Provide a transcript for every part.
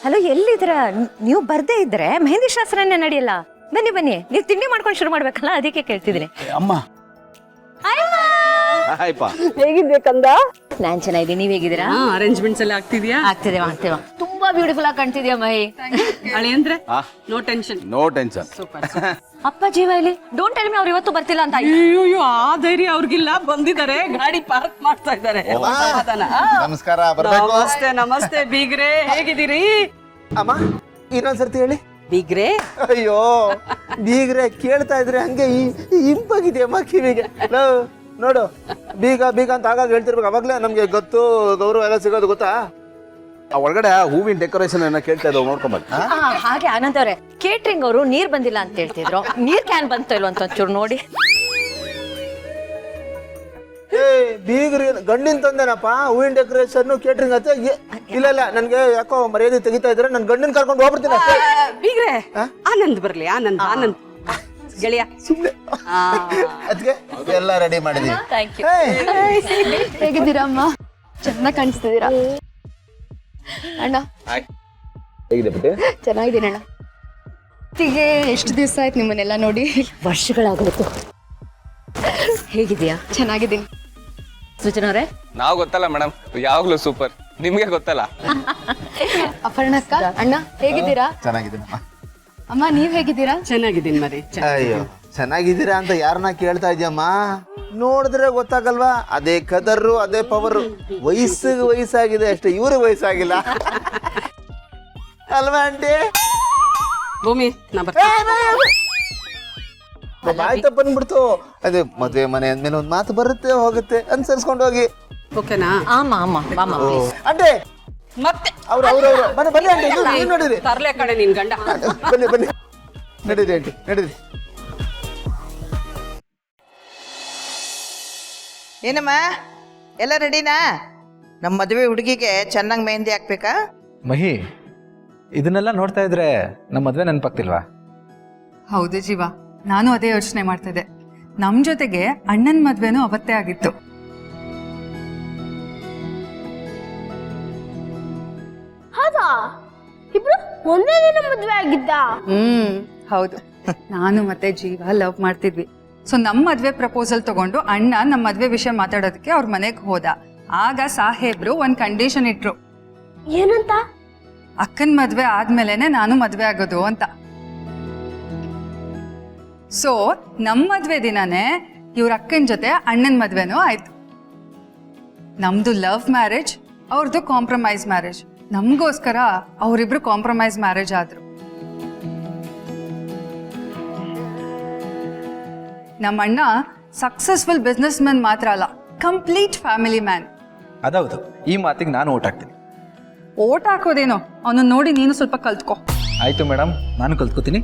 Hello, ಎಲ್ಲಿದ್ರ? ನೀವು ಬರ್ದೇ ಇದ್ರೆ ಮೆಹಂದಿ ಶಾಸ್ತ್ರನೇ ನಡೆಯಲ್ಲ. ಬನ್ನಿ ಬನ್ನಿ, ನೀವು ತಿಂಡಿ ಮಾಡ್ಕೊಂಡು ಶುರು ಮಾಡ್ಬೇಕಲ್ಲ, ಅದಕ್ಕೆ ಕೇಳ್ತಿದ್ದೀನಿ. ಅಮ್ಮ ಹೇಗಿದ್ದೆ ಕಂದ? ನಾನ್ ಚೆನ್ನಾಗಿದ್ದೀನಿ, ನೀವ್ ಹೇಗಿದ್ದೀರಾ? ಅರೇಂಜ್ಮೆಂಟ್ಸ್ ಎಲ್ಲ ಆಗ್ತಿದ್ಯಾ? ಆಗ್ತಿದೆ ಆಗ್ತೇವ. ತುಂಬಾ ಬ್ಯೂಟಿಫುಲ್ ಆಗಿ ಕಾಣ್ತಿದ್ಯಾ ಮಹಿ. ಅಳಿ ಅಂದ್ರೆ ನೋ ಟೆನ್ಷನ್. No tension. ಅಪ್ಪ ಜೀವ ಇಲ್ಲಿ ಡೋಂಟ್ ಟೆಲ್ ಮಿ ಅವ್ರು ಇವತ್ತು ಬರ್ತಿಲ್ಲ ಅಂತ. ಅಯ್ಯೋ, ಆ ಧೈರ್ಯ ಅವ್ರಿಗಿಲ್ಲ. ಬಂದಿದ್ದಾರೆ, ಗಾಡಿ ಪಾರ್ಕ್ ಮಾಡ್ತಾ ಇದ್ದಾರೆ. ನಮಸ್ಕಾರ. ಬರ್ಬೇಕು. ನಮಸ್ತೆ ನಮಸ್ತೆ ಬೀಗ್ರೆ, ಹೇಗಿದ್ದೀರಿ? ಅಮ್ಮ ಇನ್ನೊಂದ್ಸರ್ತಿ ಹೇಳಿ. ಬೀಗ್ರೆ ಅಯ್ಯೋ ಬೀಗ್ರೆ ಕೇಳ್ತಾ ಇದ್ರೆ ಹಂಗೆ ಇಂಪಾಗಿದೆಯಮ್ಮ ಕಿವಿಗೆ. ನೋಡು, ಬೀಗ ಬೀಗ ಅಂತ ಆಗಾಗ ಹೇಳ್ತಿರ್ಬೇಕು. ಅವಾಗ್ಲೇ ನಮ್ಗೆ ಗೊತ್ತು, ಗೌರವ ಎಲ್ಲ ಸಿಗೋದು ಗೊತ್ತಾ. ಆ ಒಳಗಡೆ ಹೂವಿನ ಡೆಕೋರೇಷನ್ ಏನೋ ಕೇಳ್ತಾ ಇದ್ದಾವೆ, ನೋಡ್ಕೊಂಬ. ಹಾಗೆ ಆನಂದ್ ಅವ್ರೆ, ಕೇಟ್ರಿಂಗ್ ಅವರು ನೀರ್ ಬಂದಿಲ್ಲ ಅಂತ ಹೇಳ್ತಿದ್ರು. ನೀರ್ ಕ್ಯಾನ್ ಬಂತ ಇಲ್ವ ಅಂತ ಒಂಚೂರು ನೋಡಿ. ಏ ಬೀಗ್ರಿ ಗಂಡಿನ ತಂದೇನಪ್ಪ ಹೂವಿನ ಡೆಕೋರೇಷನ್ ಕೇಟ್ರಿಂಗ್ ಅಂತ. ಇಲ್ಲ ಇಲ್ಲ, ನನ್ಗೆ ಯಾಕೋ ಮರ್ಯಾದೆ ತೆಗಿತಾ ಇದ್ರೆ ನನ್ ಗಂಡಿನ ಕರ್ಕೊಂಡು ಹೋಗ್ಬಿಡ್ತೀನಿ ಅಷ್ಟೇ. ಬೀಗ್ರೆ ಆನಂದ್ ಬರ್ಲಿ. ಆನಂದ್ ಆನಂದ್ ಗೆಳೆಯ ಸುಮ್ನೆ ಅದಕ್ಕೆ ಎಲ್ಲ ರೆಡಿ ಮಾಡಿದೀವಿ. Thank you. ಹೇಗಿದ್ದೀರಾ ಅಮ್ಮ? ಚೆನ್ನಾಗಿ ಕಾಣಿಸ್ತಿದ್ದೀರಾ ಅಣ್ಣ. ಹೇಗಿದೆ ಪುಟ್ಟಿ? ಚೆನ್ನಾಗಿದ್ದೀನಿ ಅಣ್ಣ. ತಿಗೆ ಎಷ್ಟು ದಿವಸ ಆಯ್ತು ನಿಮ್ಮನ್ನೆಲ್ಲ ನೋಡಿ? ವರ್ಷಗಳಾಗ್ಬೇಕು. ಹೇಗಿದ್ಯಾ? ಚೆನ್ನಾಗಿದ್ದೀನಿ. ಸೃಜನ ಅವರೇ? ನಾವು ಗೊತ್ತಲ್ಲ ಮೇಡಮ್, ಯಾವಾಗ್ಲೂ ಸೂಪರ್. ನಿಮ್ಗೆ ಗೊತ್ತಲ್ಲ. ಅಪರ್ಣಕ್ಕ ಅಣ್ಣ ಹೇಗಿದ್ದೀರಾ? ಚೆನ್ನಾಗಿದ್ದೀನಮ್ಮ. ಅಮ್ಮ ನೀವ್ ಹೇಗಿದ್ದೀರಾ? ಚೆನ್ನಾಗಿದ್ದೀನಿ ಮರಿ. ಅಯ್ಯೋ ಚೆನ್ನಾಗಿದ್ದೀರಾ ಅಂತ ಯಾರನ್ನ ಕೇಳ್ತಾ ಇದ್ಯಮ್ಮ? ನೋಡಿದ್ರೆ ಗೊತ್ತಾಗಲ್ವಾ? ಅದೇ ಕದರ್ರು, ಅದೇ ಪವರು. ವಯಸ್ಸಿಗೆ ವಯಸ್ಸಾಗಿದೆ ಅಷ್ಟೇ, ಇವ್ರಿಗೆ ವಯಸ್ಸಾಗಿಲ್ಲ ಅಲ್ವಾ ಆಂಟಿ? ಭೂಮಿ ನಾ ಬರ್ತೀನಿ. ಆಯ್ತಾ ಬಂದ್ಬಿಡ್ತು. ಅದೇ ಮದುವೆ ಮನೆ ಅಂದ್ಮೇಲೆ ಒಂದ್ ಮಾತು ಬರುತ್ತೆ ಹೋಗುತ್ತೆ, ಅನ್ಸರ್ಸ್ಕೊಂಡು ಹೋಗಿ. ಓಕೆನಾ? ಆಮ ಆಮ ಬಾಮ ಪ್ಲೀಸ್. ಆಂಟಿ ಮತ್ತೆ ಅವ್ರು ಬನ್ನಿ ಬನ್ನಿ ಆಂಟಿ, ನೀವು ನೋಡಿರಿ. ತರ್ಲೆ ಕಡೆ ನಿನ್ ಗಂಡ. ಬನ್ನಿ ಬನ್ನಿ, ನಡೀರಿ ಆಂಟಿ ನಡೀರಿ. ಏನಮ್ಮ ಎಲ್ಲ ರೆಡಿನಾ? ನಮ್ಮ ಮದುವೆ ಹುಡುಗಿಗೆ ಚೆನ್ನಾಗಿ ಮೆಹಂದಿ ಹಾಕ್ಬೇಕಾ? ಮಹಿ, ಇದನ್ನೆಲ್ಲ ನೋಡ್ತಾ ಇದ್ರೆ ನಮ್ಮ ಮದ್ವೆ ನೆನಪಾಗ್ತಿಲ್ವಾ? ಹೌದು ಜೀವ, ನಾನು ಅದೇ ಯೋಚನೆ ಮಾಡ್ತಿದ್ದೆ. ನಮ್ ಜೊತೆಗೆ ಅಣ್ಣನ ಮದ್ವೆನೂ ಅವತ್ತೇ ಆಗಿತ್ತು. ಹೌದಾ? ಇಬ್ರು ಒಂದೇ ದಿನ ಮದ್ವೆ ಆಗಿದ್ದ? ಹೌದು, ನಾನು ಮತ್ತೆ ಜೀವ ಲವ್ ಮಾಡ್ತಿದ್ವಿ. ಸೊ ನಮ್ಮ ಮದ್ವೆ ಪ್ರಪೋಸಲ್ ತಗೊಂಡು ಅಣ್ಣ ನಮ್ಮ ಮದ್ವೆ ವಿಷಯ ಮಾತಾಡೋದಕ್ಕೆ ಅವ್ರ ಮನೆಗೆ ಹೋದ. ಆಗ ಸಾಹೇಬ್ರು ಒಂದ್ ಕಂಡೀಷನ್ ಇಟ್ರು. ಏನಂತ? ಅಕ್ಕನ ಮದ್ವೆ ಆದ್ಮೇಲೆನೆ ನಾನು ಮದ್ವೆ ಆಗೋದು ಅಂತ. ಸೊ ನಮ್ಮ ಮದ್ವೆ ದಿನನೇ ಇವ್ರ ಅಕ್ಕನ ಜೊತೆ ಅಣ್ಣನ ಮದ್ವೆನೂ ಆಯ್ತು. ನಮ್ದು ಲವ್ ಮ್ಯಾರೇಜ್, ಅವ್ರದ್ದು ಕಾಂಪ್ರಮೈಸ್ ಮ್ಯಾರೇಜ್. ನಮಗೋಸ್ಕರ ಅವರಿಬ್ರು ಕಾಂಪ್ರಮೈಸ್ ಮ್ಯಾರೇಜ್ ಆದ್ರು. ನಮ್ಮ ಅಣ್ಣ ಸಕ್ಸಸ್ಫುಲ್ ಬಿಸ್ನೆಸ್ ಮ್ಯಾನ್ ಮಾತ್ರ ಅಲ್ಲ, ಕಂಪ್ಲೀಟ್ ಫ್ಯಾಮಿಲಿ ಮ್ಯಾನ್. ಅದೌದು, ಈ ಮಾತಿಗೆ ನಾನು ಓಟ್ ಹಾಕ್ತೀನಿ. ಓಟ್ ಹಾಕೋದೇನೋ, ಅವನನ್ನ ನೋಡಿ ನೀನು ಸ್ವಲ್ಪ ಕಲ್ತ್ಕೋ. ಆಯ್ತು ಮೇಡಮ್, ನಾನು ಕಲ್ತ್ಕೋತೀನಿ.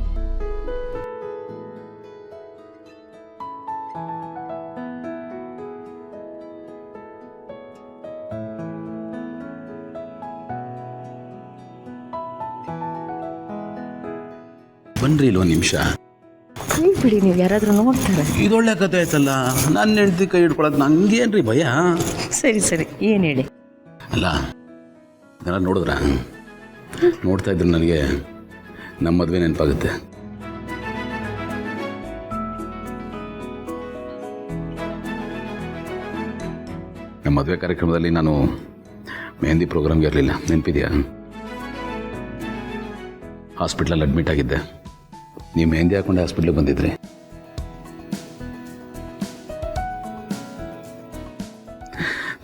ಬನ್ರಿ ಇಲ್ಲೊಂದು ನಿಮಿಷ. ಬಿಡಿ, ನೀವು ಯಾರಾದ್ರೂ ನೋಡ್ತಾರೆ. ಇದೊಳ್ಳೆ ಕತೆ ಆಯ್ತಲ್ಲ. ನನ್ನ ಹೆಂಡತಿ ಕೈ ಹಿಡ್ಕೊಳಕ್ ನಂಗೇನ್ರಿ ಭಯ? ಸರಿ ಸರಿ, ಏನ್ ಹೇಳಿ? ಅಲ್ಲ, ಇದೆಲ್ಲ ನೋಡಿದ್ರ ನೋಡ್ತಾ ಇದ್ರೆ ನನಗೆ ನಮ್ಮ ಮದುವೆ ನೆನಪಾಗುತ್ತೆ. ನಮ್ಮ ಮದುವೆ ಕಾರ್ಯಕ್ರಮದಲ್ಲಿ ನಾನು ಮೆಹಂದಿ ಪ್ರೋಗ್ರಾಮ್ಗೆ ಇರಲಿಲ್ಲ, ನೆನಪಿದೆಯಾ? ಹಾಸ್ಪಿಟ್ಲಲ್ಲಿ ಅಡ್ಮಿಟ್ ಆಗಿದ್ದೆ. ನೀವು ಮೆಹಂದಿ ಹಾಕೊಂಡು ಹಾಸ್ಪಿಟ್ಲಿಗೆ ಬಂದಿದ್ರಿ.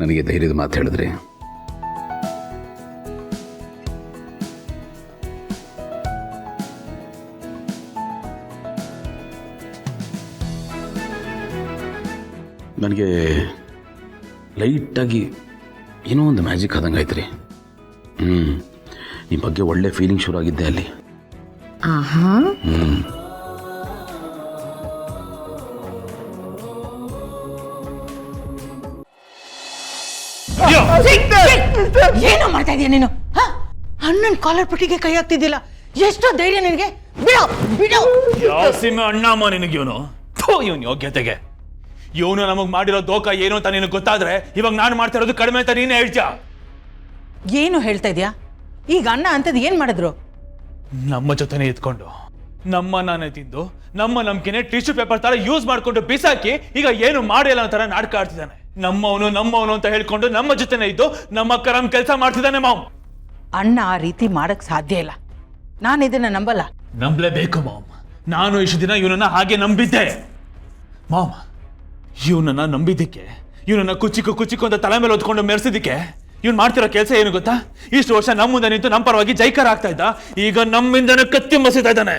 ನನಗೆ ಧೈರ್ಯದ ಮಾತು ಹೇಳಿದ್ರಿ. ನನಗೆ ಲೈಟಾಗಿ ಏನೋ ಒಂದು ಮ್ಯಾಜಿಕ್ ಆದಂಗೆ ಆಯ್ತು ರೀ. ನಿಮ್ಮ ಬಗ್ಗೆ ಒಳ್ಳೆ ಫೀಲಿಂಗ್ ಶುರು ಆಗಿದ್ದೆ ಅಲ್ಲಿ. ಏನೋ ಮಾಡ್ತಾ ಇದೀಯ ನೀನು? ಅಣ್ಣನ ಕಾಲರ್ ಪಟ್ಟಿಗೆ ಕೈ ಹಾಕ್ತಿದ್ದಿಲ್ಲ, ಎಷ್ಟೋ ಧೈರ್ಯ ನಿನಗೆ? ಬಿಡು ಬಿಡು. ಯಾಸಿಮೆ ಅಣ್ಣಮ್ಮ ನಿನಗೆ ಇವನು ಇವನ್ ಯೋಗ್ಯತೆಗೆ. ಇವನು ನಮಗ್ ಮಾಡಿರೋ ದೋಖ ಏನು ಅಂತ ನಿನಗೆ ಗೊತ್ತಾದ್ರೆ ಇವಾಗ ನಾನು ಮಾಡ್ತಾ ಇರೋದು ಕಡಿಮೆ ಅಂತ ನೀನೇ ಹೇಳ್ತೀಯ. ಏನು ಹೇಳ್ತಾ ಇದೀಯಾ? ಈಗ ಅಣ್ಣ ಅಂತದ್ ಏನ್ ಮಾಡಿದ್ರು? ನಮ್ಮ ಜೊತೆನೆ ಇದ್ಕೊಂಡು ನಮ್ಮ ನಾನೇ ತಿಂದು ನಮ್ಮ ನಂಬಿಕೆನೆ ಟಿಶ್ಯೂ ಪೇಪರ್ ತರ ಯೂಸ್ ಮಾಡ್ಕೊಂಡು ಬಿಸಾಕಿ ಈಗ ಏನು ಮಾಡಿಲ್ಲ ತರ ನಾಟಕ ಆಡ್ತಿದ್ದಾನೆ. ನಮ್ಮವನು ಅಂತ ಹೇಳ್ಕೊಂಡು ನಮ್ಮ ಜೊತೆನೆ ಇದ್ದು ನಮ್ಮ ಕರಂ ಕೆಲಸ ಮಾಡ್ತಿದ್ದಾನೆ ಮಾಮ್. ಅಣ್ಣ ಆ ರೀತಿ ಮಾಡಕ್ ಸಾಧ್ಯ ಇಲ್ಲ. ನಾನು ಇದನ್ನ ನಂಬಲ್ಲ. ನಂಬಲೇಬೇಕು ಮಾಮ್. ನಾನು ಇಷ್ಟು ದಿನ ಇವನನ್ನ ಹಾಗೆ ನಂಬಿದ್ದೆ ಮಾಮ್. ಇವನನ್ನ ನಂಬಿದ್ದಕ್ಕೆ, ಇವನನ್ನ ಕುಚಿಕು ಅಂತ ತಲೆ ಮೇಲೆ ಹೊತ್ಕೊಂಡು ಮೆರೆಸಿದ್ದಕ್ಕೆ ಇವ್ನು ಮಾಡ್ತಿರೋ ಕೆಲಸ ಏನು ಗೊತ್ತಾ? ಇಷ್ಟು ವರ್ಷ ನಮ್ಮ ಮುಂದೆ ನಿಂತು ನಮ್ಮ ಪರವಾಗಿ ಜೈಕಾರ ಆಗ್ತಾ ಇದ್ದ, ಈಗ ನಮ್ಮಿಂದನೇ ಕತ್ತಿ ಮಸಿತಾ ಇದ್ದಾನೆ.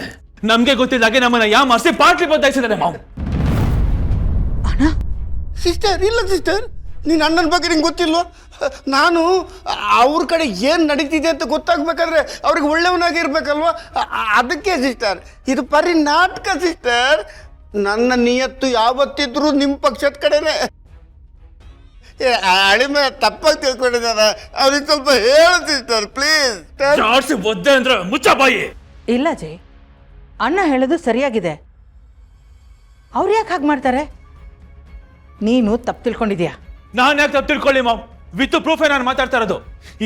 ನಮ್ಗೆ ಗೊತ್ತಿದ್ದಾಗೆ ನಮ್ಮನ್ನ ಮಾರ್ಸಿ ಪಾಟ್ಲಿ ಬದಲಾಯಿಸಿದ್ದಾನೆ ಮಾವು. ಸಿಸ್ಟರ್, ಇಲ್ಲ ಸಿಸ್ಟರ್, ನೀನು ಅಣ್ಣನ ಬಗ್ಗೆ ನಿಂಗೆ ಗೊತ್ತಿಲ್ವಾ? ನಾನು ಅವ್ರ ಕಡೆ ಏನು ನಡೀತಿದೆ ಅಂತ ಗೊತ್ತಾಗ್ಬೇಕಾದ್ರೆ ಅವ್ರಿಗೆ ಒಳ್ಳೆಯವನಾಗಿ ಇರ್ಬೇಕಲ್ವಾ? ಅದಕ್ಕೆ ಸಿಸ್ಟರ್, ಇದು ಬರೀ ನಾಟಕ ಸಿಸ್ಟರ್. ನನ್ನ ನಿಯತ್ತು ಯಾವತ್ತಿದ್ರೂ ನಿಮ್ಮ ಪಕ್ಷದ ಕಡೆನೆ. ಅಳಿಮೆ ತಪ್ಪಾಗಿ ತಿಳ್ಕೊಂಡಿದ್ದಾನೆ, ಅವ್ರಿಗೆ ಸ್ವಲ್ಪ ಹೇಳು ಸಿಸ್ಟರ್ ಪ್ಲೀಸ್. ಜಾಡ್ಸಿ ಒದ್ದೆ ಅಂದ್ರೆ ಮುಚ್ಚ ಬಾಯಿ. ಇಲ್ಲ ಜೈ, ಅಣ್ಣ ಹೇಳೋದು ಸರಿಯಾಗಿದೆ. ಅವ್ರು ಯಾಕೆ ಹಾಗೆ ಮಾಡ್ತಾರೆ? ನೀನು ತಪ್ಪು ತಿಳ್ಕೊಂಡಿದ್ಯಾ. ನಾನು ಯಾಕೆ ತಪ್ಪು ತಿಳ್ಕೊಳ್ಳಿ ಮಾಮ್? ವಿತ್ ಪ್ರೂಫೇ ನಾನು ಮಾತಾಡ್ತಾ ಇರೋದು.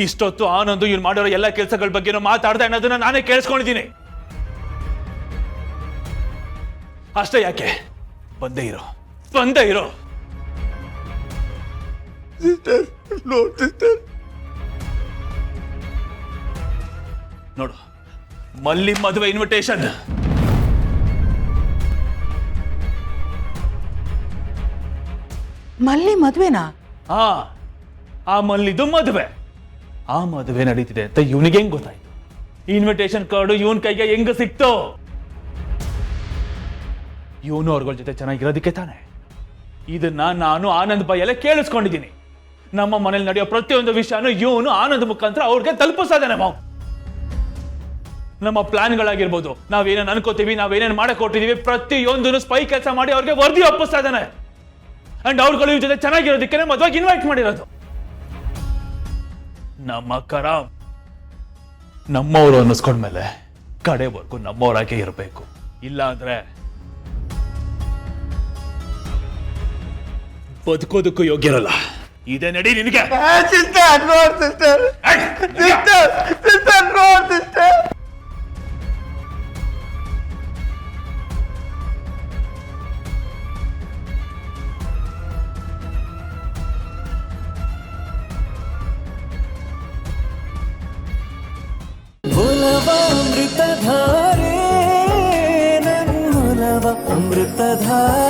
ಇಷ್ಟೊತ್ತು ಆನಂದು ಇವ್ನು ಮಾಡಿರೋ ಎಲ್ಲ ಕೆಲಸಗಳ ಬಗ್ಗೆನೂ ಮಾತಾಡ್ದೆ ಅನ್ನೋದನ್ನ ನಾನೇ ಕೇಳಿಸ್ಕೊಂಡಿದ್ದೀನಿ. ಅಷ್ಟೇ ಯಾಕೆ? ಬಂದೇ ಇರೋ. ನೋಡು, ಮಲ್ಲಿ ಮದುವೆ ಇನ್ವಿಟೇಷನ್. ಮಲ್ಲಿ ಮದ್ವೆನಾ? ಆ ಮಲ್ಲಿದು ಮದುವೆ. ಆ ಮದುವೆ ನಡೀತಿದೆ ಅಂತ ಇವನಿಗೆ ಹೆಂಗ್ ಗೊತ್ತಾಯ್ತು? ಇನ್ವಿಟೇಷನ್ ಕಾರ್ಡು ಇವನ್ ಕೈಗೆ ಹೆಂಗ ಸಿಕ್ತು? ಇವನು ಅವ್ರಗಳ ಜೊತೆ ಚೆನ್ನಾಗಿರೋದಕ್ಕೆ ತಾನೆ. ಇದನ್ನ ನಾನು ಆನಂದ್ ಬಾಯಲ್ಲೇ ಕೇಳಿಸ್ಕೊಂಡಿದ್ದೀನಿ. ನಮ್ಮ ಮನೇಲಿ ನಡೆಯೋ ಪ್ರತಿಯೊಂದು ವಿಷಯನೂ ಇವನು ಆನಂದ್ ಮುಖಾಂತರ ಅವ್ರಿಗೆ ತಲುಪಿಸ್ತಾನೆ ಮಾವು. ನಮ್ಮ ಪ್ಲಾನ್ಗಳಾಗಿರ್ಬೋದು, ನಾವೇನೇನು ಅನ್ಕೋತೀವಿ, ನಾವೇನೇನು ಮಾಡಕ್ ಕೊಟ್ಟಿದೀವಿ, ಪ್ರತಿಯೊಂದನ್ನು ಸ್ಪೈ ಕೆಲಸ ಮಾಡಿ ಅವ್ರಿಗೆ ವರದಿ ಒಪ್ಪಿಸ್ತಾ ಇದ್ದಾನೆ. ಅಂಡ್ ಅವ್ರುಗಳು ಇವ್ರ ಜೊತೆ ಚೆನ್ನಾಗಿರೋದಕ್ಕೆ ಮದುವೆಗೆ ಇನ್ವೈಟ್ ಮಾಡಿರೋದು. ನಮ್ಮ ಕರಾಮ್ ನಮ್ಮವರು ಅನ್ನಿಸ್ಕೊಂಡ್ಮೇಲೆ ಕಡೆವರೆಗೂ ನಮ್ಮವರಾಗೆ ಇರಬೇಕು. ಇಲ್ಲ ಅಂದ್ರೆ ಬದುಕೋದಕ್ಕೂ ಯೋಗ್ಯ ಇರಲ್ಲ. ಇದೇ ನಡಿ ನಿನಗೆ. ಸಿಸ್ಟರ್ ನೋಡ್ ಸಿಸ್ಟರ್, ಸಿಸ್ಟರ್ ನೋಡ್ ಸಿಸ್ಟರ್. ಅಮೃತಧಾರೆ ನನ್ನೊಲವ ಅಮೃತಧಾರೆ.